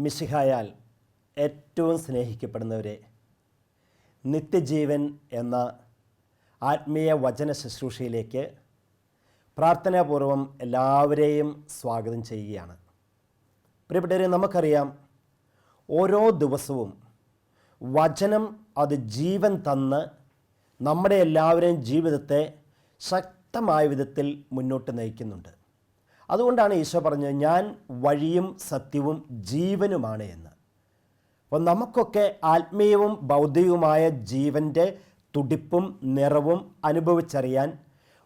മിശിഹായാൽ ഏറ്റവും സ്നേഹിക്കപ്പെടുന്നവരെ, നിത്യജീവൻ എന്ന ആത്മീയ വചന ശുശ്രൂഷയിലേക്ക് പ്രാർത്ഥനാപൂർവം എല്ലാവരെയും സ്വാഗതം ചെയ്യുകയാണ്. പ്രിയപ്പെട്ടവരെ, നമുക്കറിയാം ഓരോ ദിവസവും വചനം അത് ജീവൻ തന്ന് നമ്മുടെ എല്ലാവരെയും ജീവിതത്തെ ശക്തമായ വിധത്തിൽ മുന്നോട്ട് നയിക്കുന്നുണ്ട്. അതുകൊണ്ടാണ് ഈശോ പറഞ്ഞത്, ഞാൻ വഴിയും സത്യവും ജീവനുമാണ് എന്ന്. അപ്പോൾ നമുക്കൊക്കെ ആത്മീയവും ഭൗതികവുമായ ജീവൻ്റെ തുടിപ്പും നിറവും അനുഭവിച്ചറിയാൻ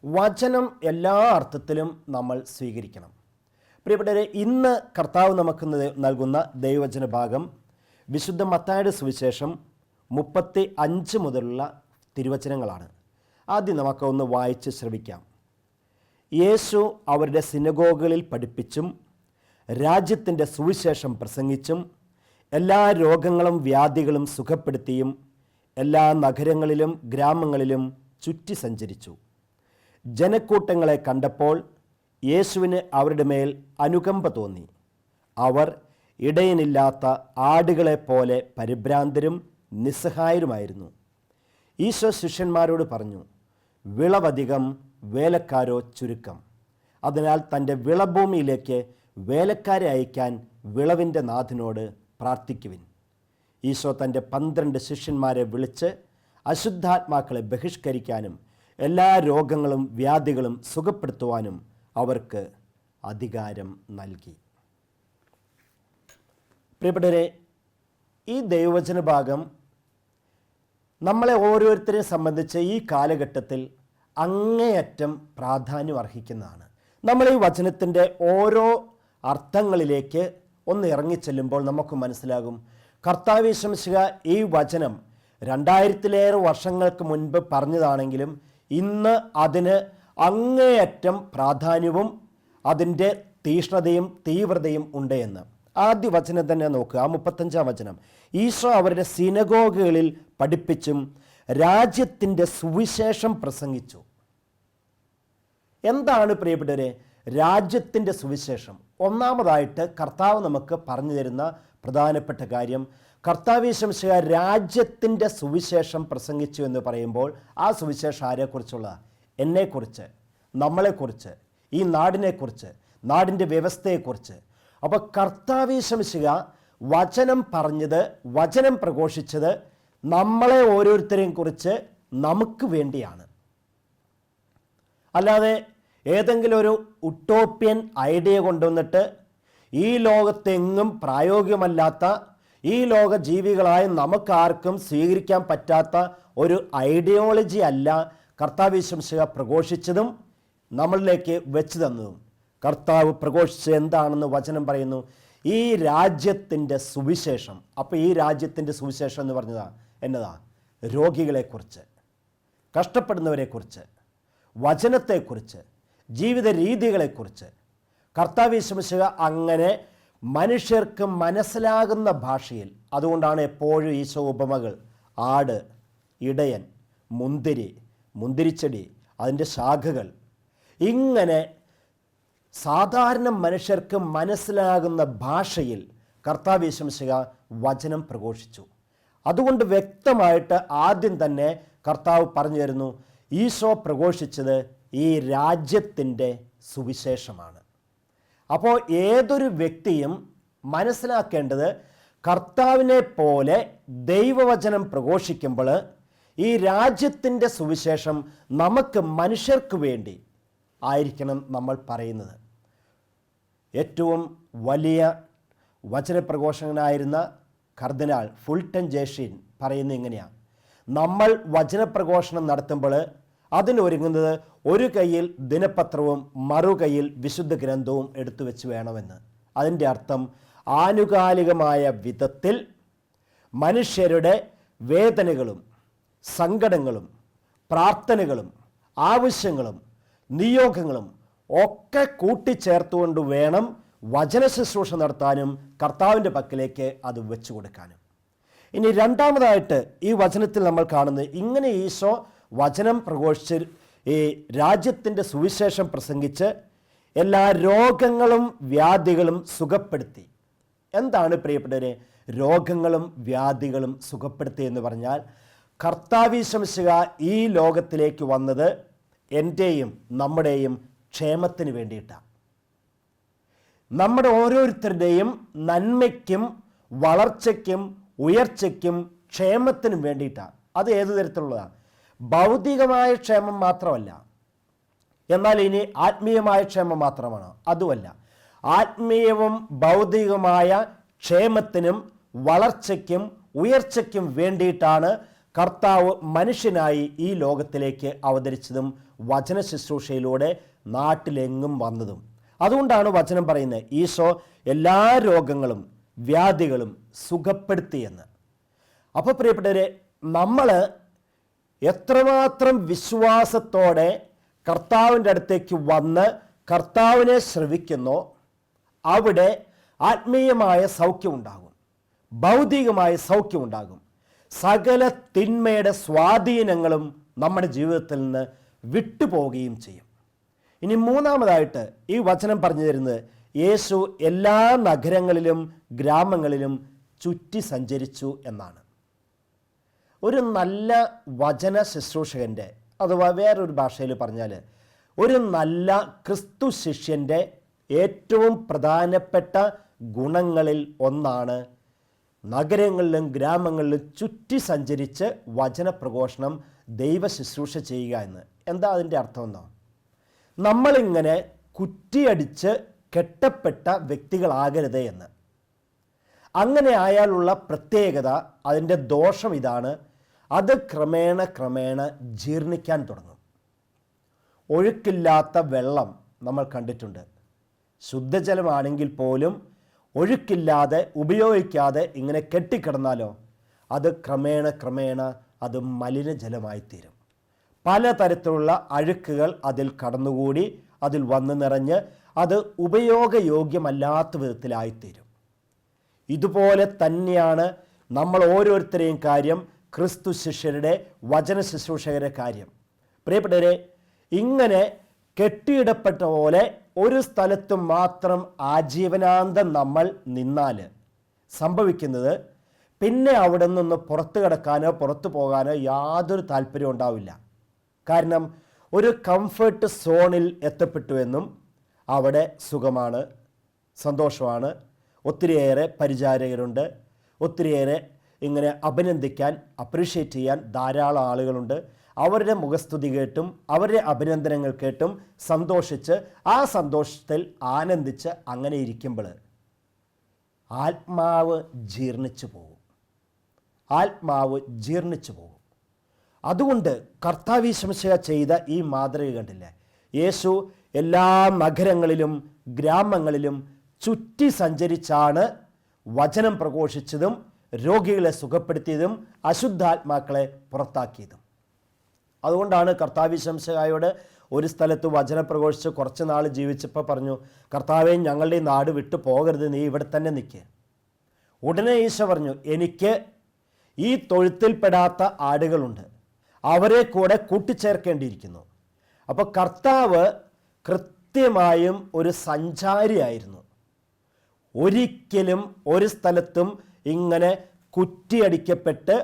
വചനം എല്ലാ അർത്ഥത്തിലും നമ്മൾ സ്വീകരിക്കണം. പ്രിയപ്പെട്ടവരെ, ഇന്ന് കർത്താവ് നമുക്ക് നൽകുന്ന ദൈവവചന ഭാഗം വിശുദ്ധ മത്തായിയുടെ സുവിശേഷം 35 മുതലുള്ള തിരുവചനങ്ങളാണ്. ആദ്യം നമുക്കൊന്ന് വായിച്ച് ശ്രവിക്കാം. യേശു അവരുടെ സിനഗോഗുകളിൽ പഠിപ്പിച്ചും രാജ്യത്തിൻ്റെ സുവിശേഷം പ്രസംഗിച്ചും എല്ലാ രോഗങ്ങളും വ്യാധികളും സുഖപ്പെടുത്തിയും എല്ലാ നഗരങ്ങളിലും ഗ്രാമങ്ങളിലും ചുറ്റി സഞ്ചരിച്ചു. ജനക്കൂട്ടങ്ങളെ കണ്ടപ്പോൾ യേശുവിന് അവരുടെ മേൽ അനുകമ്പ തോന്നി. അവർ ഇടയനില്ലാത്ത ആടുകളെപ്പോലെ പരിഭ്രാന്തരും നിസ്സഹായരുമായിരുന്നു. ഈശോ ശിഷ്യന്മാരോട് പറഞ്ഞു, വിളവധികം, വേലക്കാരോ ചുരുക്കം. അതിനാൽ തൻ്റെ വിളഭൂമിയിലേക്ക് വേലക്കാരെ അയക്കാൻ വിളവിൻ്റെ നാഥനോട് പ്രാർത്ഥിക്കുവിൻ. ഈശോ തൻ്റെ 12 ശിഷ്യന്മാരെ വിളിച്ച് അശുദ്ധാത്മാക്കളെ ബഹിഷ്കരിക്കാനും എല്ലാ രോഗങ്ങളും വ്യാധികളും സുഖപ്പെടുത്തുവാനും അവർക്ക് അധികാരം നൽകി. പ്രിയപ്പെട്ടവരെ, ഈ ദൈവവചന ഭാഗം നമ്മളെ ഓരോരുത്തരെയും സംബന്ധിച്ച് ഈ കാലഘട്ടത്തിൽ അങ്ങേയറ്റം പ്രാധാന്യം അർഹിക്കുന്നതാണ്. നമ്മൾ ഈ വചനത്തിൻ്റെ ഓരോ അർത്ഥങ്ങളിലേക്ക് ഒന്ന് ഇറങ്ങിച്ചെല്ലുമ്പോൾ നമുക്ക് മനസ്സിലാകും, കർത്താവ് യേശു മിശിഹ ഈ വചനം 2000-ലേറെ വർഷങ്ങൾക്ക് മുൻപ് പറഞ്ഞതാണെങ്കിലും ഇന്ന് അതിന് അങ്ങേയറ്റം പ്രാധാന്യവും അതിൻ്റെ തീഷ്ണതയും തീവ്രതയും ഉണ്ട് എന്ന്. ആദ്യ വചനം തന്നെ നോക്കുക, 35-ാം വചനം. ഈശോ അവരുടെ സിനഗോഗുകളിൽ പഠിപ്പിച്ചും രാജ്യത്തിൻ്റെ സുവിശേഷം പ്രസംഗിച്ചു. എന്താണ് പ്രിയപ്പെട്ടവരെ രാജ്യത്തിൻ്റെ സുവിശേഷം? ഒന്നാമതായിട്ട് കർത്താവ് നമുക്ക് പറഞ്ഞു തരുന്ന പ്രധാനപ്പെട്ട കാര്യം, കർത്താവ് യേശു മിശിഹ രാജ്യത്തിൻ്റെ സുവിശേഷം പ്രസംഗിച്ചു എന്ന് പറയുമ്പോൾ ആ സുവിശേഷം ആരെക്കുറിച്ചുള്ള? എന്നെക്കുറിച്ച്, നമ്മളെക്കുറിച്ച്, ഈ നാടിനെക്കുറിച്ച്, നാടിൻ്റെ വ്യവസ്ഥയെക്കുറിച്ച്. അപ്പോൾ കർത്താവ് യേശു മിശിഹ വചനം പറഞ്ഞത്, വചനം പ്രഘോഷിച്ചത് നമ്മളെ ഓരോരുത്തരെയും കുറിച്ച് നമുക്ക് വേണ്ടിയാണ്. അല്ലാതെ ഏതെങ്കിലും ഒരു ഉട്ടോപ്യൻ ഐഡിയ കൊണ്ടുവന്നിട്ട് ഈ ലോകത്തെങ്ങും പ്രായോഗികമല്ലാത്ത, ഈ ലോക ജീവികളായ നമുക്കാർക്കും സ്വീകരിക്കാൻ പറ്റാത്ത ഒരു ഐഡിയോളജി അല്ല കർത്താവ് യേശു മിശിഹ പ്രഘോഷിച്ചതും നമ്മളിലേക്ക് വെച്ച് തന്നതും. കർത്താവ് പ്രഘോഷിച്ചത് എന്താണെന്ന് വചനം പറയുന്നു, ഈ രാജ്യത്തിൻ്റെ സുവിശേഷം. അപ്പോൾ ഈ രാജ്യത്തിൻ്റെ സുവിശേഷം എന്ന് പറഞ്ഞതാ എന്നതാ? രോഗികളെക്കുറിച്ച്, കഷ്ടപ്പെടുന്നവരെക്കുറിച്ച്, വചനത്തെക്കുറിച്ച്, ജീവിത രീതികളെക്കുറിച്ച്. കർത്താവ് യേശു മിശിഹ അങ്ങനെ മനുഷ്യർക്ക് മനസ്സിലാകുന്ന ഭാഷയിൽ, അതുകൊണ്ടാണ് എപ്പോഴും ഈശോ ഉപമകൾ, ആട്, ഇടയൻ, മുന്തിരി, മുന്തിരിച്ചെടി, അതിൻ്റെ ശാഖകൾ, ഇങ്ങനെ സാധാരണ മനുഷ്യർക്ക് മനസ്സിലാകുന്ന ഭാഷയിൽ കർത്താവ് യേശു മിശിഹ വചനം പ്രഘോഷിച്ചു. അതുകൊണ്ട് വ്യക്തമായിട്ട് ആദ്യം തന്നെ കർത്താവ് പറഞ്ഞു തരുന്നു, ഈശോ പ്രഘോഷിച്ചത് ഈ രാജ്യത്തിൻ്റെ സുവിശേഷമാണ്. അപ്പോൾ ഏതൊരു വ്യക്തിയും മനസ്സിലാക്കേണ്ടത്, കർത്താവിനെ പോലെ ദൈവവചനം പ്രഘോഷിക്കുമ്പോൾ ഈ രാജ്യത്തിൻ്റെ സുവിശേഷം നമുക്ക് മനുഷ്യർക്ക് വേണ്ടി ആയിരിക്കണം നമ്മൾ പറയുന്നത്. ഏറ്റവും വലിയ വചനപ്രഘോഷകനായിരുന്ന കർദിനാൾ ഫുൾട്ടൻ ജേഷീൻ പറയുന്നത് ഇങ്ങനെയാണ്, നമ്മൾ വചനപ്രഘോഷണം നടത്തുമ്പോൾ അതിനൊരുങ്ങുന്നത് ഒരു കയ്യിൽ ദിനപത്രവും മറുകൈയിൽ വിശുദ്ധ ഗ്രന്ഥവും എടുത്തു വെച്ച് വേണമെന്ന്. അതിൻ്റെ അർത്ഥം ആനുകാലികമായ വിധത്തിൽ മനുഷ്യരുടെ വേദനകളും സങ്കടങ്ങളും പ്രാർത്ഥനകളും ആവശ്യങ്ങളും നിയോഗങ്ങളും ഒക്കെ കൂട്ടിച്ചേർത്തുകൊണ്ട് വേണം വചന ശുശ്രൂഷ നടത്താനും കർത്താവിൻ്റെ പക്കലേക്ക് അത് വെച്ചു കൊടുക്കാനും. ഇനി രണ്ടാമതായിട്ട് ഈ വചനത്തിൽ നമ്മൾ കാണുന്നത്, ഇങ്ങനെ ഈശോ വചനം പ്രഘോഷിച്ച് ഈ രാജ്യത്തിൻ്റെ സുവിശേഷം പ്രസംഗിച്ച് എല്ലാ രോഗങ്ങളും വ്യാധികളും സുഖപ്പെടുത്തി. എന്താണ് പ്രിയപ്പെട്ടവരെ രോഗങ്ങളും വ്യാധികളും സുഖപ്പെടുത്തിയെന്ന് പറഞ്ഞാൽ, കർത്താവ് യേശു മിശിഹ ഈ ലോകത്തിലേക്ക് വന്നത് എൻ്റെയും നമ്മുടെയും ക്ഷേമത്തിന് വേണ്ടിയിട്ടാണ്. നമ്മുടെ ഓരോരുത്തരുടെയും നന്മയ്ക്കും വളർച്ചയ്ക്കും ഉയർച്ചയ്ക്കും ക്ഷേമത്തിനും വേണ്ടിയിട്ടാണ്. അത് ഏതു തരത്തിലുള്ളതാണ്? ഭൗതികമായ ക്ഷേമം മാത്രമല്ല. എന്നാൽ ഇനി ആത്മീയമായ ക്ഷേമം മാത്രമാണോ? അതുമല്ല. ആത്മീയവും ഭൗതികമായ ക്ഷേമത്തിനും വളർച്ചയ്ക്കും ഉയർച്ചയ്ക്കും വേണ്ടിയിട്ടാണ് കർത്താവ് മനുഷ്യനായി ഈ ലോകത്തിലേക്ക് അവതരിച്ചതും വചന ശുശ്രൂഷയിലൂടെ നാട്ടിലെങ്ങും വന്നതും. അതുകൊണ്ടാണ് വചനം പറയുന്നത് ഈശോ എല്ലാ രോഗങ്ങളും വ്യാധികളും സുഖപ്പെടുത്തിയെന്ന്. അപ്പോൾ പ്രിയപ്പെട്ടവരെ, നമ്മൾ എത്രമാത്രം വിശ്വാസത്തോടെ കർത്താവിൻ്റെ അടുത്തേക്ക് വന്ന് കർത്താവിനെ ശ്രവിക്കുന്നോ അവിടെ ആത്മീയമായ സൗഖ്യമുണ്ടാകും, ഭൗതികമായ സൗഖ്യമുണ്ടാകും. സകല തിന്മയുടെ സ്വാധീനങ്ങളും നമ്മുടെ ജീവിതത്തിൽ നിന്ന് വിട്ടുപോവുകയും ചെയ്യും. ഇനി മൂന്നാമതായിട്ട് ഈ വചനം പറഞ്ഞു തരുന്നത് യേശു എല്ലാ നഗരങ്ങളിലും ഗ്രാമങ്ങളിലും ചുറ്റി സഞ്ചരിച്ചു എന്നാണ്. ഒരു നല്ല വചന ശുശ്രൂഷകൻ്റെ, അഥവാ വേറൊരു ഭാഷയിൽ പറഞ്ഞാൽ ഒരു നല്ല ക്രിസ്തു ശിഷ്യൻ്റെ ഏറ്റവും പ്രധാനപ്പെട്ട ഗുണങ്ങളിൽ ഒന്നാണ് നഗരങ്ങളിലും ഗ്രാമങ്ങളിലും ചുറ്റി സഞ്ചരിച്ച് വചനപ്രഘോഷണം, ദൈവ ശുശ്രൂഷ ചെയ്യുക എന്ന്. എന്താ അതിൻ്റെ അർത്ഥമെന്നോ? നമ്മളിങ്ങനെ കുറ്റിയടിച്ച് കെട്ടപ്പെട്ട വ്യക്തികളാകരുത് എന്ന്. അങ്ങനെ ആയാലുള്ള പ്രത്യേകത, അതിൻ്റെ ദോഷം ഇതാണ്, അത് ക്രമേണ ജീർണിക്കാൻ തുടങ്ങും. ഒഴുക്കില്ലാത്ത വെള്ളം നമ്മൾ കണ്ടിട്ടുണ്ട്. ശുദ്ധജലമാണെങ്കിൽ പോലും ഒഴുക്കില്ലാതെ ഉപയോഗിക്കാതെ ഇങ്ങനെ കെട്ടിക്കിടന്നാലോ അത് ക്രമേണ അത് മലിനജലമായിത്തീരും. പലതരത്തിലുള്ള അഴുക്കുകൾ അതിൽ കടന്നുകൂടി അതിൽ വന്നു നിറഞ്ഞ് അത് ഉപയോഗയോഗ്യമല്ലാത്ത വിധത്തിലായിത്തീരും. ഇതുപോലെ തന്നെയാണ് നമ്മൾ ഓരോരുത്തരെയും കാര്യം, ക്രിസ്തു ശിഷ്യരുടെ വചന ശുശ്രൂഷകരുടെ കാര്യം. പ്രിയപ്പെട്ടവരെ, ഇങ്ങനെ കെട്ടിയിടപ്പെട്ട പോലെ ഒരു സ്ഥലത്ത് മാത്രം ആജീവനാന്തം നമ്മൾ നിന്നാൽ സംഭവിക്കുന്നത് പിന്നെ അവിടെ നിന്ന് പുറത്തു കിടക്കാനോ പുറത്തു പോകാനോ യാതൊരു താല്പര്യം ഉണ്ടാവില്ല. കാരണം ഒരു കംഫർട്ട് സോണിൽ എത്തപ്പെട്ടു എന്നും അവിടെ സുഖമാണ്, സന്തോഷമാണ്, ഒത്തിരിയേറെ പരിചാരകരുണ്ട്, ഒത്തിരിയേറെ ഇങ്ങനെ അഭിനന്ദിക്കാൻ, അപ്രീഷിയേറ്റ് ചെയ്യാൻ ധാരാളം ആളുകളുണ്ട്. അവരുടെ മുഖസ്തുതി കേട്ടും അവരുടെ അഭിനന്ദനങ്ങൾ കേട്ടും സന്തോഷിച്ച് ആ സന്തോഷത്തിൽ ആനന്ദിച്ച് അങ്ങനെ ഇരിക്കുമ്പോൾ ആത്മാവ് ജീർണിച്ചു പോകും. അതുകൊണ്ട് കർത്താവ് യേശു മിശിഹ ചെയ്ത ഈ മാതൃക കണ്ടില്ലേ? യേശു എല്ലാ നഗരങ്ങളിലും ഗ്രാമങ്ങളിലും ചുറ്റി സഞ്ചരിച്ചാണ് വചനം പ്രഘോഷിച്ചതും രോഗികളെ സുഖപ്പെടുത്തിയതും അശുദ്ധാത്മാക്കളെ പുറത്താക്കിയതും. അതുകൊണ്ടാണ് കർത്താവ് യേശു മിശിഹായോട് ഒരു സ്ഥലത്ത് വചനം പ്രഘോഷിച്ച് കുറച്ച് നാൾ ജീവിച്ചപ്പോൾ പറഞ്ഞു, കർത്താവേ, ഞങ്ങളുടെ ഈ നാട് വിട്ടു പോകരുത്, നീ ഇവിടെ തന്നെ നിൽക്കുക. ഉടനെ ഈശോ പറഞ്ഞു, എനിക്ക് ഈ തൊഴുത്തിൽപ്പെടാത്ത ആടുകളുണ്ട്, അവരെ കൂടെ കൂട്ടിച്ചേർക്കേണ്ടിയിരിക്കുന്നു. അപ്പോൾ കർത്താവ് കൃത്യമായും ഒരു സഞ്ചാരിയായിരുന്നു. ഒരിക്കലും ഒരു സ്ഥലത്തും ഇങ്ങനെ കുറ്റിയടിക്കപ്പെട്ട്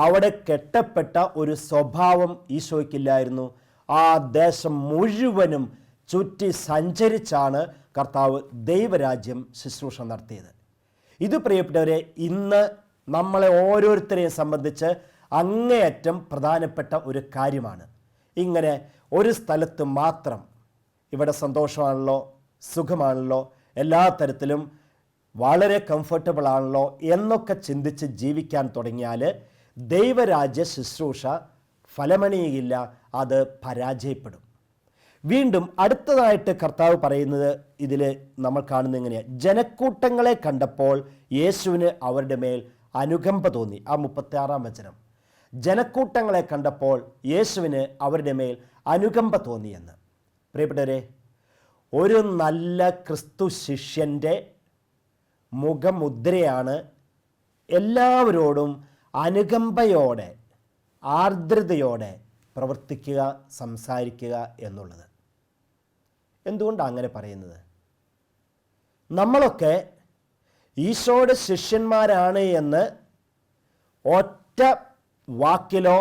അവിടെ കെട്ടപ്പെട്ട ഒരു സ്വഭാവം ഈശോയ്ക്കില്ലായിരുന്നു. ആ ദേശം മുഴുവനും ചുറ്റി സഞ്ചരിച്ചാണ് കർത്താവ് ദൈവരാജ്യം ശുശ്രൂഷ നടത്തിയത്. ഇത് പ്രിയപ്പെട്ടവരെ, ഇന്ന് നമ്മളെ ഓരോരുത്തരെയും സംബന്ധിച്ച് അങ്ങേയറ്റം പ്രധാനപ്പെട്ട ഒരു കാര്യമാണ്. ഇങ്ങനെ ഒരു സ്ഥലത്ത് മാത്രം, ഇവിടെ സന്തോഷമാണല്ലോ, സുഖമാണല്ലോ, എല്ലാ തരത്തിലും വളരെ കംഫർട്ടബിൾ ആണല്ലോ എന്നൊക്കെ ചിന്തിച്ച് ജീവിക്കാൻ തുടങ്ങിയാൽ ദൈവരാജ്യ ശുശ്രൂഷ ഫലമണിയില്ല, അത് പരാജയപ്പെടും. വീണ്ടും അടുത്തതായിട്ട് കർത്താവ് പറയുന്നത് ഇതിൽ നമ്മൾ കാണുന്നത് എങ്ങനെയാണ്? ജനക്കൂട്ടങ്ങളെ കണ്ടപ്പോൾ യേശുവിന് അവരുടെ മേൽ അനുകമ്പ തോന്നി. ആ 36-ാം വചനം, ജനക്കൂട്ടങ്ങളെ കണ്ടപ്പോൾ യേശുവിന് അവരുടെ മേൽ അനുകമ്പ തോന്നിയെന്ന്. പ്രിയപ്പെട്ടവരെ, ഒരു നല്ല ക്രിസ്തു ശിഷ്യൻ്റെ മുഖമുദ്രയാണ് എല്ലാവരോടും അനുകമ്പയോടെ ആർദ്രതയോടെ പ്രവർത്തിക്കുക, സംസാരിക്കുക എന്നുള്ളത്. എന്തുകൊണ്ടാണ് അങ്ങനെ പറയുന്നത്? നമ്മളൊക്കെ ഈശോയുടെ ശിഷ്യന്മാരാണ് എന്ന് ഒറ്റ വാക്കിലോ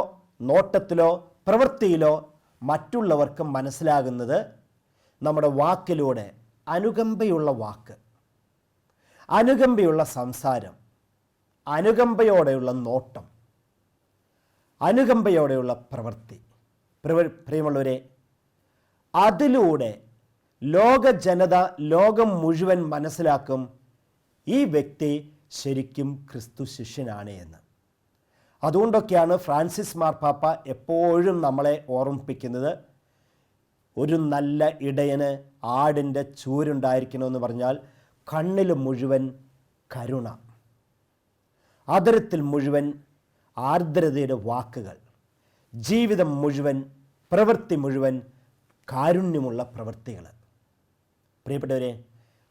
നോട്ടത്തിലോ പ്രവൃത്തിയിലോ മറ്റുള്ളവർക്ക് മനസ്സിലാകുന്നത് നമ്മുടെ വാക്കിലൂടെ അനുകമ്പയുള്ള വാക്ക്, അനുകമ്പയുള്ള സംസാരം, അനുകമ്പയോടെയുള്ള നോട്ടം, അനുകമ്പയോടെയുള്ള പ്രവൃത്തി. പ്രിയമുള്ളവരെ, അതിലൂടെ ലോക ജനത, ലോകം മുഴുവൻ മനസ്സിലാക്കും ഈ വ്യക്തി ശരിക്കും ക്രിസ്തു ശിഷ്യനാണ് എന്ന്. അതുകൊണ്ടൊക്കെയാണ് ഫ്രാൻസിസ് മാർപ്പാപ്പ എപ്പോഴും നമ്മളെ ഓർമ്മിപ്പിക്കുന്നത്, ഒരു നല്ല ഇടയന് ആടിൻ്റെ ചൂരുണ്ടായിരിക്കണമെന്ന് പറഞ്ഞാൽ കണ്ണിൽ മുഴുവൻ കരുണ, ആദരത്തിൽ മുഴുവൻ ആർദ്രതയുടെ വാക്കുകൾ, ജീവിതം മുഴുവൻ, പ്രവൃത്തി മുഴുവൻ കാരുണ്യമുള്ള പ്രവൃത്തികൾ. പ്രിയപ്പെട്ടവരെ,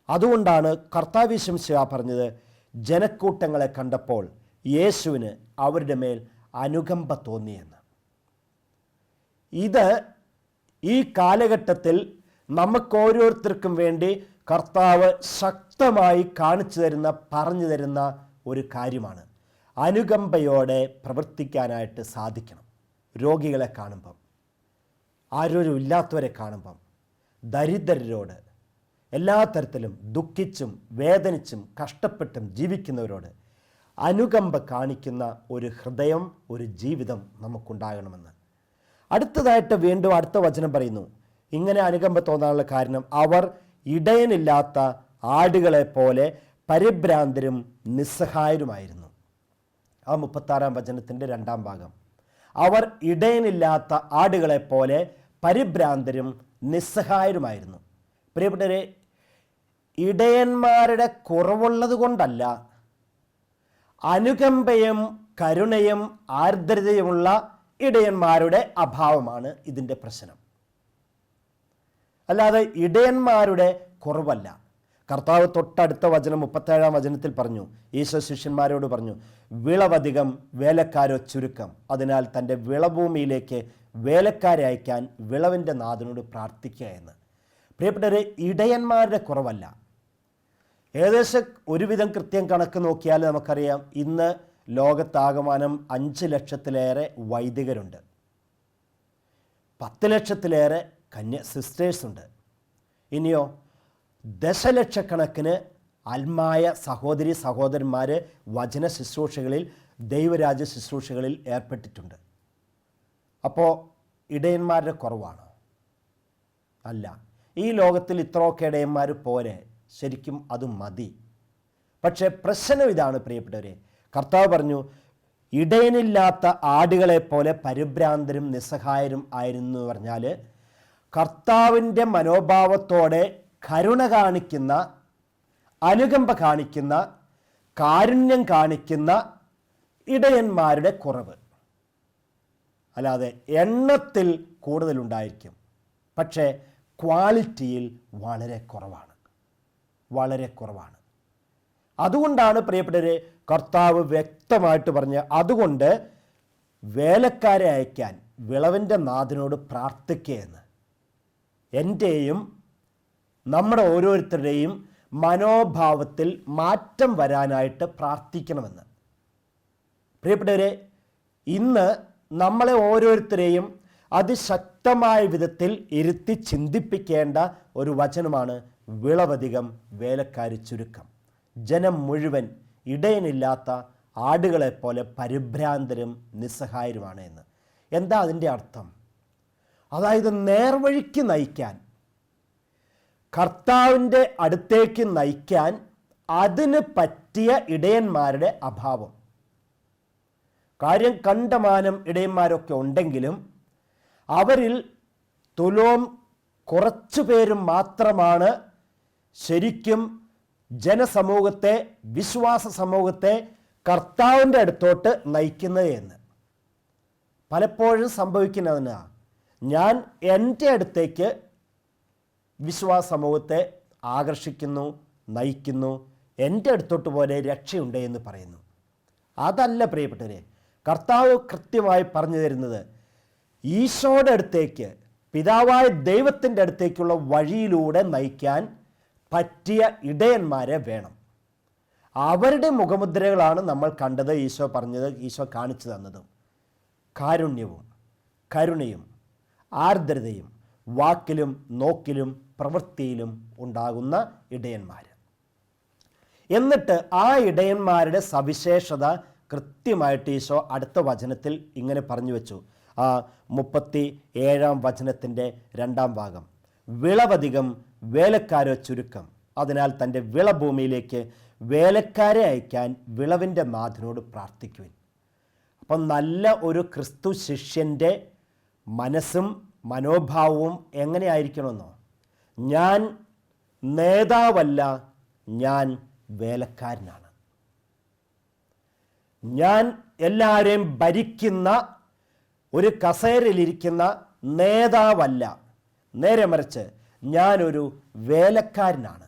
അതുകൊണ്ടാണ് കർത്താവ് യേശു മിശിഹാ പറഞ്ഞത്, ജനക്കൂട്ടങ്ങളെ കണ്ടപ്പോൾ യേശുവിന് അവരുടെ മേൽ അനുകമ്പ തോന്നിയെന്ന്. ഇത് ഈ കാലഘട്ടത്തിൽ നമുക്കോരോരുത്തർക്കും വേണ്ടി കർത്താവ് ശക്തമായി കാണിച്ചു തരുന്ന, പറഞ്ഞു തരുന്ന ഒരു കാര്യമാണ്. അനുകമ്പയോടെ പ്രവർത്തിക്കാനായിട്ട് സാധിക്കണം. രോഗികളെ കാണുമ്പം, ആരോഗ്യമില്ലാത്തവരെ കാണുമ്പം, ദരിദ്രരോട്, എല്ലാ തരത്തിലും ദുഃഖിച്ചും വേദനിച്ചും കഷ്ടപ്പെട്ടും ജീവിക്കുന്നവരോട് അനുകമ്പ കാണിക്കുന്ന ഒരു ഹൃദയം, ഒരു ജീവിതം നമുക്കുണ്ടാകണമെന്ന്. അടുത്തതായിട്ട് വീണ്ടും അടുത്ത വചനം പറയുന്നു, ഇങ്ങനെ അനുകമ്പ തോന്നാനുള്ള കാരണം, അവർ ഇടയനില്ലാത്ത ആടുകളെ പോലെ പരിഭ്രാന്തരും നിസ്സഹായരുമായിരുന്നു. ആ 36-ാം വചനത്തിൻ്റെ 2-ാം ഭാഗം, അവർ ഇടയനില്ലാത്ത ആടുകളെ പോലെ പരിഭ്രാന്തരും നിസ്സഹായരുമായിരുന്നു. പ്രിയപ്പെട്ടവരെ, ഇടയന്മാരുടെ കുറവുള്ളത് കൊണ്ടല്ല, അനുകമ്പയും കരുണയും ആർദ്രതയുമുള്ള ഇടയന്മാരുടെ അഭാവമാണ് ഇതിൻ്റെ പ്രശ്നം. അല്ലാതെ ഇടയന്മാരുടെ കുറവല്ല. കർത്താവ് തൊട്ടടുത്ത വചനം 37-ാം വചനത്തിൽ പറഞ്ഞു, ഈശോ ശിഷ്യന്മാരോട് പറഞ്ഞു, വിളവധികം വേലക്കാരോ ചുരുക്കം, അതിനാൽ തൻ്റെ വിളഭൂമിയിലേക്ക് വേലക്കാരെ അയക്കാൻ വിളവിൻ്റെ നാഥനോട് പ്രാർത്ഥിക്കുക എന്ന്. പ്രിയപ്പെട്ടവരെ, ഇടയന്മാരുടെ കുറവല്ല. ഏകദേശം ഒരുവിധം കൃത്യം കണക്ക് നോക്കിയാൽ നമുക്കറിയാം, ഇന്ന് ലോകത്താകമാനം 5 ലക്ഷത്തിലേറെ വൈദികരുണ്ട്, 10 ലക്ഷത്തിലേറെ സിസ്റ്റേഴ്സുണ്ട്. ഇനിയോ ദശലക്ഷക്കണക്കിന് ആത്മായ സഹോദരി സഹോദരന്മാർ വചന ശുശ്രൂഷകളിൽ, ദൈവരാജ്യ ശുശ്രൂഷകളിൽ ഏർപ്പെട്ടിട്ടുണ്ട്. അപ്പോൾ ഇടയന്മാരുടെ കുറവാണോ? അല്ല. ഈ ലോകത്തിൽ ഇത്രയൊക്കെ ഇടയന്മാർ പോരെ, ശരിക്കും അത് മതി. പക്ഷേ പ്രശ്നം ഇതാണ് പ്രിയപ്പെട്ടവരെ, കർത്താവ് പറഞ്ഞു, ഇടയനില്ലാത്ത ആടുകളെ പോലെ പരിഭ്രാന്തരും നിസ്സഹായരും ആയിരുന്നു എന്ന് പറഞ്ഞാൽ, കർത്താവിൻ്റെ മനോഭാവത്തോടെ കരുണ കാണിക്കുന്ന, അനുകമ്പ കാണിക്കുന്ന, കാരുണ്യം കാണിക്കുന്ന ഇടയന്മാരുടെ കുറവ്. അല്ലാതെ എണ്ണത്തിൽ കൂടുതലുണ്ടായിരിക്കും, പക്ഷേ ക്വാളിറ്റിയിൽ വളരെ കുറവാണ്, വളരെ കുറവാണ്. അതുകൊണ്ടാണ് പ്രിയപ്പെട്ടവരെ കർത്താവ് വ്യക്തമായിട്ട് പറഞ്ഞ്, അതുകൊണ്ട് വേലക്കാരെ അയക്കാൻ വിളവിൻ്റെ നാഥനോട് പ്രാർത്ഥിക്കുകയെന്ന്. എൻ്റെയും നമ്മുടെ ഓരോരുത്തരുടെയും മനോഭാവത്തിൽ മാറ്റം വരാനായിട്ട് പ്രാർത്ഥിക്കണമെന്ന്. പ്രിയപ്പെട്ടവരെ, ഇന്ന് നമ്മളെ ഓരോരുത്തരെയും അതിശക്തമായ വിധത്തിൽ ഇരുത്തി ചിന്തിപ്പിക്കേണ്ട ഒരു വചനമാണ് വിളവധികം വേലക്കാരി ചുരുക്കം. ജനം മുഴുവൻ ഇടയനില്ലാത്ത ആടുകളെപ്പോലെ പരിഭ്രാന്തരും നിസ്സഹായരുമാണ് എന്ന്. എന്താ അതിൻ്റെ അർത്ഥം? അതായത് നേർവഴിക്ക് നയിക്കാൻ, കർത്താവിൻ്റെ അടുത്തേക്ക് നയിക്കാൻ അതിന് പറ്റിയ ഇടയന്മാരുടെ അഭാവം. കാര്യം കണ്ടമാനം ഇടയന്മാരൊക്കെ ഉണ്ടെങ്കിലും അവരിൽ തുലോം കുറച്ചു പേരും മാത്രമാണ് ശരിക്കും ജനസമൂഹത്തെ, വിശ്വാസ സമൂഹത്തെ കർത്താവിൻ്റെ അടുത്തോട്ട് നയിക്കുന്നത് എന്ന്. പലപ്പോഴും സംഭവിക്കുന്നതിനാ, ഞാൻ എൻ്റെ അടുത്തേക്ക് വിശ്വാസ സമൂഹത്തെ ആകർഷിക്കുന്നു, നയിക്കുന്നു, എൻ്റെ അടുത്തോട്ട് പോലെ രക്ഷയുണ്ട് എന്ന് പറയുന്നു. അതല്ല പ്രിയപ്പെട്ടവരെ, കർത്താവ് കൃത്യമായി പറഞ്ഞു തരുന്നത്, ഈശോയുടെ അടുത്തേക്ക്, പിതാവായ ദൈവത്തിൻ്റെ അടുത്തേക്കുള്ള വഴിയിലൂടെ നയിക്കാൻ പറ്റിയ ഇടയന്മാരെ വേണം. അവരുടെ മുഖമുദ്രകളാണ് നമ്മൾ കണ്ടത്, ഈശോ പറഞ്ഞത്, ഈശോ കാണിച്ചു തന്നതും. കാരുണ്യവും കരുണയും ആർദ്രതയും വാക്കിലും നോക്കിലും പ്രവൃത്തിയിലും ഉണ്ടാകുന്ന ഇടയന്മാർ. എന്നിട്ട് ആ ഇടയന്മാരുടെ സവിശേഷത കൃത്യമായിട്ട് ഈശോ അടുത്ത വചനത്തിൽ ഇങ്ങനെ പറഞ്ഞു വെച്ചു. 37 വചനത്തിൻ്റെ 2 ഭാഗം, വിളവധികം വേലക്കാരോ ചുരുക്കം, അതിനാൽ തൻ്റെ വിളഭൂമിയിലേക്ക് വേലക്കാരെ അയക്കാൻ വിളവിൻ്റെ നാഥനോട് പ്രാർത്ഥിക്കുവിൻ. അപ്പം നല്ല ഒരു ക്രിസ്തു ശിഷ്യൻ്റെ മനസ്സും മനോഭാവവും എങ്ങനെയായിരിക്കണമെന്നോ, ഞാൻ നേതാവല്ല, ഞാൻ വേലക്കാരനാണ്. ഞാൻ എല്ലാവരെയും ഭരിക്കുന്ന ഒരു കസേരയിലിരിക്കുന്ന നേതാവല്ല, നേരെ മറിച്ച് ഞാനൊരു വേലക്കാരനാണ്.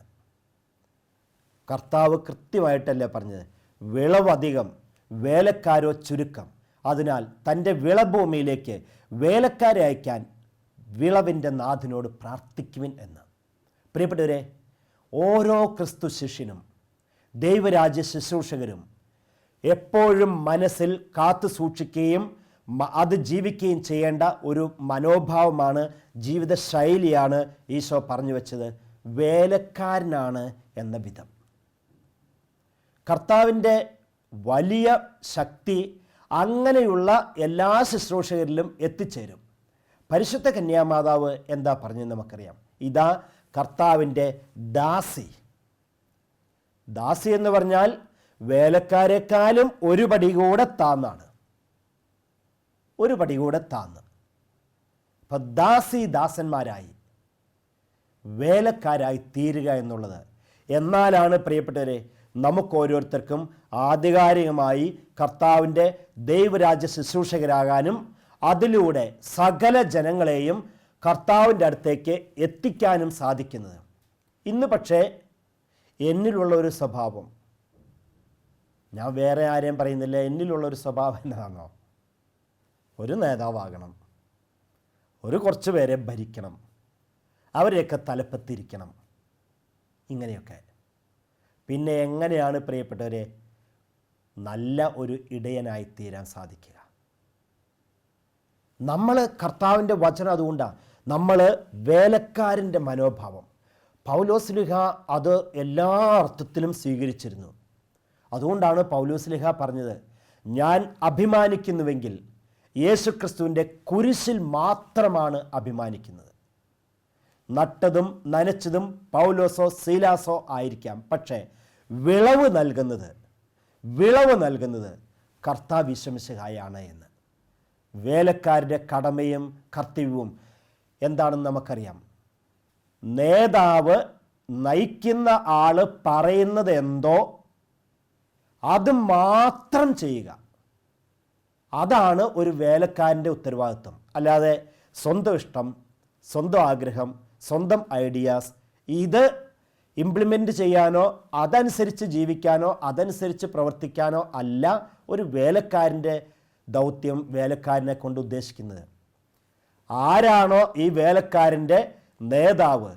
കർത്താവ് കൃത്യമായിട്ടല്ലേ പറഞ്ഞത്, വിളവധികം വേലക്കാരോ ചുരുക്കം, അതിനാൽ തൻ്റെ വിളഭൂമിയിലേക്ക് വേലക്കാരെ അയക്കാൻ വിളവിൻ്റെ നാഥനോട് പ്രാർത്ഥിക്കുവിൻ എന്ന്. പ്രിയപ്പെട്ടവരെ, ഓരോ ക്രിസ്തു ശിഷ്യനും ദൈവരാജ്യ ശുശ്രൂഷകരും എപ്പോഴും മനസ്സിൽ കാത്തു സൂക്ഷിക്കുകയും അത് ജീവിക്കുകയും ചെയ്യേണ്ട ഒരു മനോഭാവമാണ്, ജീവിത ശൈലിയാണ് ഈശോ പറഞ്ഞു വെച്ചത്, വേലക്കാരനാണ് എന്ന വിധം. കർത്താവിൻ്റെ വലിയ ശക്തി അങ്ങനെയുള്ള എല്ലാ ശുശ്രൂഷകരിലും എത്തിച്ചേരും. പരിശുദ്ധ കന്യാമാതാവ് എന്താ പറഞ്ഞതെന്ന് നമുക്കറിയാം. ഇതാ കർത്താവിൻ്റെ ദാസി. ദാസി എന്ന് പറഞ്ഞാൽ വേലക്കാരെക്കാളും ഒരു പടി കൂടെ താന്നാണ്, ഒരു പടി കൂടെ താന്ന്. അപ്പം ദാസി ദാസന്മാരായി വേലക്കാരായി തീരുക എന്നുള്ളത്, എന്നാലാണ് പ്രിയപ്പെട്ടവരെ നമുക്ക് ഓരോരുത്തർക്കും ആധികാരികമായി കർത്താവിൻ്റെ ദൈവരാജ്യ ശുശ്രൂഷകരാകാനും അതിലൂടെ സകല ജനങ്ങളെയും കർത്താവിൻ്റെ അടുത്തേക്ക് എത്തിക്കാനും സാധിക്കുന്നത്. ഇന്ന് പക്ഷേ എന്നിലുള്ള ഒരു സ്വഭാവം, ഞാൻ വേറെ ആരെയും പറയുന്നില്ല, എന്നിലുള്ളൊരു സ്വഭാവം എന്നതാണോ, ഒരു നേതാവാകണം, കുറച്ച് പേരെ ഭരിക്കണം, അവരെയൊക്കെ തലപ്പത്തിരിക്കണം, ഇങ്ങനെയൊക്കെ. പിന്നെ എങ്ങനെയാണ് പ്രിയപ്പെട്ടവരെ നല്ല ഒരു ഇടയനായി തീരാൻ സാധിക്കുക? നമ്മൾ കർത്താവിൻ്റെ വചനം അതുകൊണ്ടാണ് നമ്മൾ വേലക്കാരൻ്റെ മനോഭാവം. പൗലോസ്ലീഹ അത് എല്ലാ അർത്ഥത്തിലും സ്വീകരിച്ചിരുന്നു. അതുകൊണ്ടാണ് പൗലോസ്ലീഹ പറഞ്ഞത്, ഞാൻ അഭിമാനിക്കുന്നുവെങ്കിൽ യേശുക്രിസ്തുവിൻ്റെ കുരിശിൽ മാത്രമാണ് അഭിമാനിക്കുന്നത്. നട്ടതും നനച്ചതും പൗലോസോ സീലാസോ ആയിരിക്കാം, പക്ഷേ വിളവ് നൽകുന്നത് കർത്താവ് യേശുമിശിഹായാണ് എന്ന്. വേലക്കാരുടെ കടമയും കർത്തവ്യവും എന്താണെന്ന് നമുക്കറിയാം. നേതാവ് നയിക്കുന്ന ആള് പറയുന്നത് എന്തോ അത് മാത്രം ചെയ്യുക, അതാണ് ഒരു വേലക്കാരൻ്റെ ഉത്തരവാദിത്വം. അല്ലാതെ സ്വന്തം ഇഷ്ടം, സ്വന്തം ആഗ്രഹം, സ്വന്തം ഐഡിയാസ് ഇത് ഇംപ്ലിമെൻ്റ് ചെയ്യാനോ അതനുസരിച്ച് ജീവിക്കാനോ അതനുസരിച്ച് പ്രവർത്തിക്കാനോ അല്ല ഒരു വേലക്കാരൻ്റെ ദൗത്യം, വേലക്കാരനെ കൊണ്ട് ഉദ്ദേശിക്കുന്നത്. ആരാണോ ഈ വേലക്കാരൻ്റെ നേതാവ്,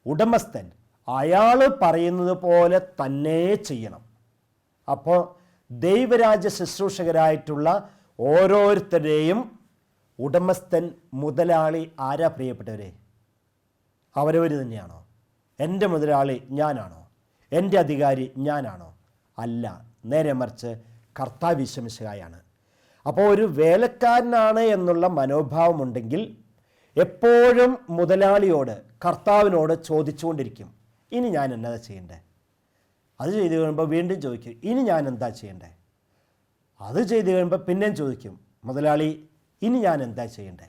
ഉടമസ്ഥൻ, അയാൾ പറയുന്നത് പോലെ തന്നെ ചെയ്യണം. അപ്പോൾ ദൈവരാജ്യ ശുശ്രൂഷകരായിട്ടുള്ള ഓരോരുത്തരുടെയും ഉടമസ്ഥൻ, മുതലാളി ആരാ പ്രിയപ്പെട്ടവരെ? അവരവർ തന്നെയാണോ? എൻ്റെ മുതലാളി ഞാനാണോ? എൻ്റെ അധികാരി ഞാനാണോ? അല്ല, നേരെ മറിച്ച് കർത്താവ് യേശുമിശിഹായാണ്. അപ്പോൾ ഒരു വേലക്കാരനാണ് എന്നുള്ള മനോഭാവമുണ്ടെങ്കിൽ എപ്പോഴും മുതലാളിയോട്, കർത്താവിനോട് ചോദിച്ചുകൊണ്ടിരിക്കും, ഇനി ഞാൻ എന്താ ചെയ്യണ്ടേ? അത് ചെയ്ത് കഴിയുമ്പോൾ വീണ്ടും ചോദിക്കും, ഇനി ഞാൻ എന്താ ചെയ്യണ്ടേ? അത് ചെയ്ത് കഴിയുമ്പോൾ പിന്നെയും ചോദിക്കും, മുതലാളി ഇനി ഞാൻ എന്താ ചെയ്യണ്ടേ?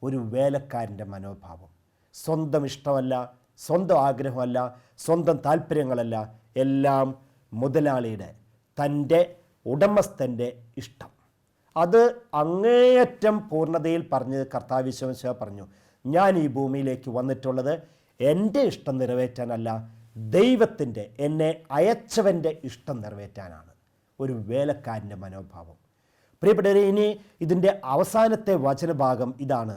ഒരു വേലക്കാരൻ്റെ മനോഭാവം. സ്വന്തം ഇഷ്ടമല്ല, സ്വന്തം ആഗ്രഹമല്ല, സ്വന്തം താല്പര്യങ്ങളല്ല, എല്ലാം മുതലാളിയുടെ, തൻ്റെ ഉടമസ്ഥൻ്റെ ഇഷ്ടം. അത് അങ്ങേയറ്റം പൂർണ്ണതയിൽ പറഞ്ഞ് കർത്താവ് യേശുമിശിഹാ പറഞ്ഞു, ഞാൻ ഈ ഭൂമിയിലേക്ക് വന്നിട്ടുള്ളത് എൻ്റെ ഇഷ്ടം നിറവേറ്റാനല്ല, ദൈവത്തിൻ്റെ, എന്നെ അയച്ചവൻ്റെ ഇഷ്ടം നിറവേറ്റാനാണ്. ഒരു വേലക്കാരൻ്റെ മനോഭാവം. പ്രിയപ്പെട്ടവരെ, ഇനി ഇതിൻ്റെ അവസാനത്തെ വചനഭാഗം ഇതാണ്.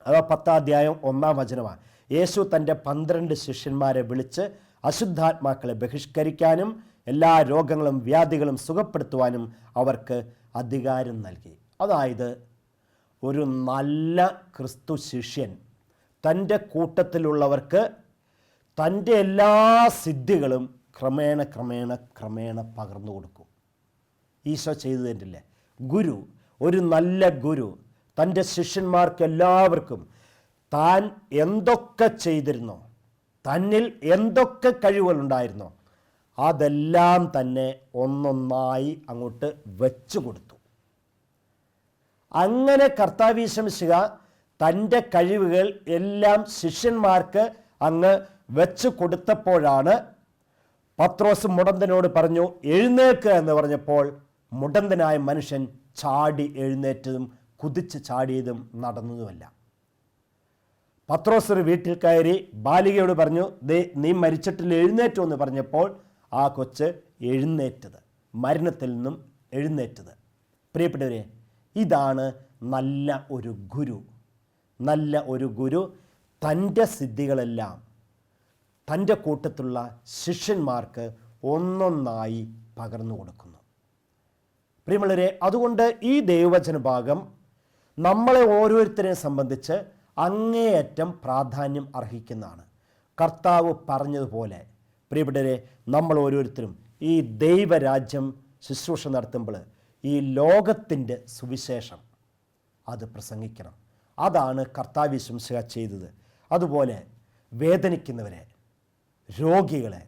അത് 10-ാം അധ്യായം 1-ാം വചനമാണ്. യേശു തൻ്റെ 12 ശിഷ്യന്മാരെ വിളിച്ച് അശുദ്ധാത്മാക്കളെ ബഹിഷ്കരിക്കാനും എല്ലാ രോഗങ്ങളും വ്യാധികളും സുഖപ്പെടുത്തുവാനും അവർക്ക് അധികാരം നൽകി. അതായത് ഒരു നല്ല ക്രിസ്തു ശിഷ്യൻ തൻ്റെ കൂട്ടത്തിലുള്ളവർക്ക് തൻ്റെ എല്ലാ സിദ്ധികളും ക്രമേണ പകർന്നു കൊടുക്കും. ഈശോ ചെയ്തു തന്നില്ലേ? ഗുരു, ഒരു നല്ല ഗുരു തൻ്റെ ശിഷ്യന്മാർക്ക് എല്ലാവർക്കും താൻ എന്തൊക്കെ ചെയ്തിരുന്നോ, തന്നിൽ എന്തൊക്കെ കഴിവുകളുണ്ടായിരുന്നോ, അതെല്ലാം തന്നെ ഒന്നൊന്നായി അങ്ങോട്ട് വെച്ചു കൊടുത്തു. അങ്ങനെ കർത്താവ് മിശിഹ തൻ്റെ കഴിവുകൾ എല്ലാം ശിഷ്യന്മാർക്ക് അങ്ങ് വെച്ചു കൊടുത്തപ്പോഴാണ് പത്രോസ് മുടന്തനോട് പറഞ്ഞു, എഴുന്നേൽക്കുക എന്ന് പറഞ്ഞപ്പോൾ മുടന്തനായ മനുഷ്യൻ ചാടി എഴുന്നേറ്റതും കുതിച്ച് ചാടിയതും നടന്നതുമല്ല. പത്രോസ് ഒരു വീട്ടിൽ കയറി ബാലികയോട് പറഞ്ഞു, ദേ നീ മരിച്ചിട്ടില്ല, എഴുന്നേറ്റോ എന്ന് പറഞ്ഞപ്പോൾ ആ കൊച്ച് എഴുന്നേറ്റത്, മരണത്തിൽ നിന്നും എഴുന്നേറ്റത്. പ്രിയപ്പെട്ടവരെ, ഇതാണ് നല്ല ഒരു ഗുരു. നല്ല ഒരു ഗുരു തൻ്റെ സിദ്ധികളെല്ലാം തൻ്റെ കൂട്ടത്തിലുള്ള ശിഷ്യന്മാർക്ക് ഒന്നൊന്നായി പകർന്നു കൊടുക്കുന്നു. പ്രിയമുള്ളവരെ, അതുകൊണ്ട് ഈ ദൈവവചന ഭാഗം നമ്മളെ ഓരോരുത്തരെയും സംബന്ധിച്ച് അങ്ങേയറ്റം പ്രാധാന്യം അർഹിക്കുന്നതാണ്. കർത്താവ് പറഞ്ഞതുപോലെ പ്രിയപ്പെട്ടവരെ, നമ്മൾ ഓരോരുത്തരും ഈ ദൈവരാജ്യം ശുശ്രൂഷ നടത്തുമ്പോൾ ഈ ലോകത്തിൻ്റെ സുവിശേഷം അത് പ്രസംഗിക്കണം. അതാണ് കർത്താവ് മിശിഹ ചെയ്തത്. അതുപോലെ വേദനിക്കുന്നവരെ, രോഗികളെ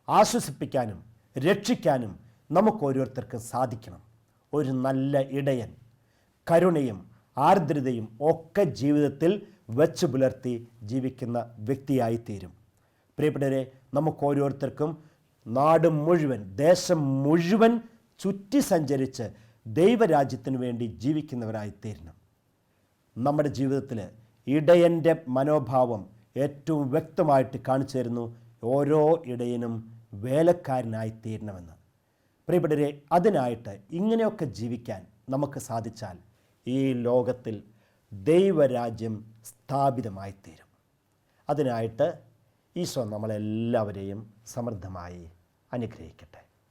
ആശ്വസിപ്പിക്കാനും രക്ഷിക്കാനും നമുക്ക് ഓരോരുത്തർക്കും സാധിക്കണം. ഒരു നല്ല ഇടയൻ കരുണയും ആർദ്രതയും ഒക്കെ ജീവിതത്തിൽ വച്ചു പുലർത്തി ജീവിക്കുന്ന വ്യക്തിയായിത്തീരും. പ്രിയപ്പെട്ടവരെ, നമുക്ക് ഓരോരുത്തർക്കും നാട് മുഴുവൻ, ദേശം മുഴുവൻ ചുറ്റി സഞ്ചരിച്ച് ദൈവരാജ്യത്തിന് വേണ്ടി ജീവിക്കുന്നവരായിത്തീരണം. നമ്മുടെ ജീവിതത്തിൽ ഇടയൻ്റെ മനോഭാവം ഏറ്റവും വ്യക്തമായിട്ട് കാണിച്ചു തരുന്നു. ഓരോ ഇടയനും വേലക്കാരനായിത്തീരണമെന്ന്. പ്രിയപ്പെട്ടവരെ, അതിനായിട്ട് ഇങ്ങനെയൊക്കെ ജീവിക്കാൻ നമുക്ക് സാധിച്ചാൽ ഈ ലോകത്തിൽ ദൈവരാജ്യം സ്ഥാപിതമായിത്തീരും. അതിനായിട്ട് ഈശോ നമ്മളെല്ലാവരെയും സമൃദ്ധമായി അനുഗ്രഹിക്കട്ടെ.